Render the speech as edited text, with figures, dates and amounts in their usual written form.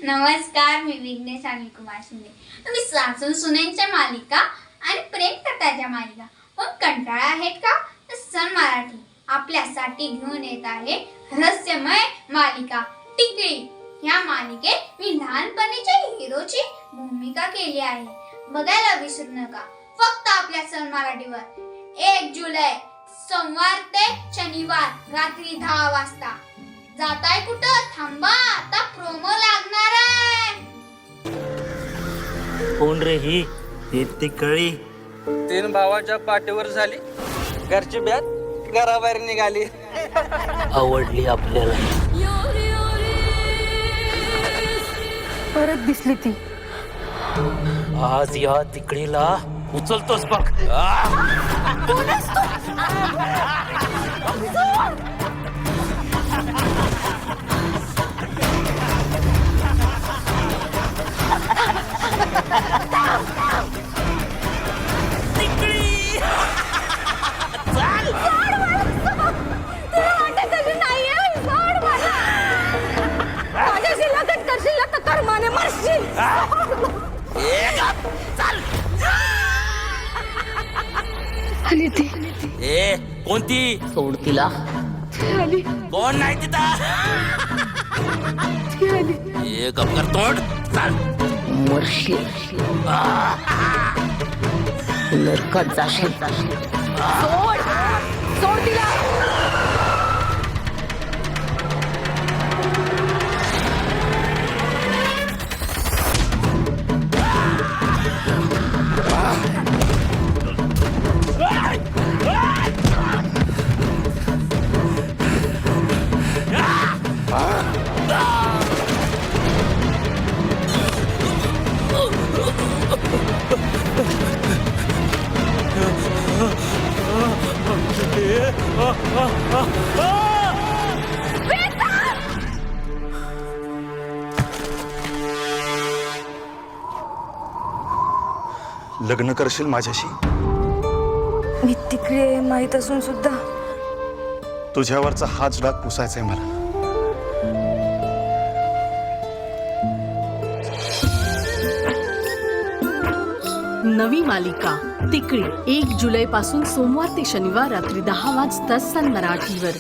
नमस्कार, मी विघ्नेश अनिल कुमार शिंदे. तुम्ही सासून सुनेंच्या मालिका आणि प्रेम कथाच्या मालिका पण कंटाळा आहेत का? तर सन मराठी आपल्यासाठी घेऊन येत आहे रहस्यमय मालिका टिकळी. या मालिकेत मी लहानपणीच्या हिरोची भूमिका केली आहे. बघायला विसरू नका, फक्त आपल्या सन मराठीवर 1 जुलै सोमवार ते शनिवार रात्री 10 वाजता. जाताय कुठं? थांबा, आता प्रोमो लागणार आहे. कोण रे ही? टिकळी 3 भावाच्या पाठीवर झाली, घरची बॅग घराबाहेर निघाली. आवडली आपल्याला. परत दिसली ती. आज या तिकडीला उचलतोस बघ. ए कोणती? सोड तिला. कोण नाही तिथं? ए गपकर तोड. चाल. मरशील, नरकात जाशील. सोड, सोड तिला. लग्न करशील माझ्याशी? मी तिकडे माहित असून सुद्धा तुझ्यावरचा हाच डाग पुसायचाय मला. नवी मालिका तिकळी 1 जुलैपासून सोमवार ते शनिवार रात्री 10 वाजता सन मराठीवर.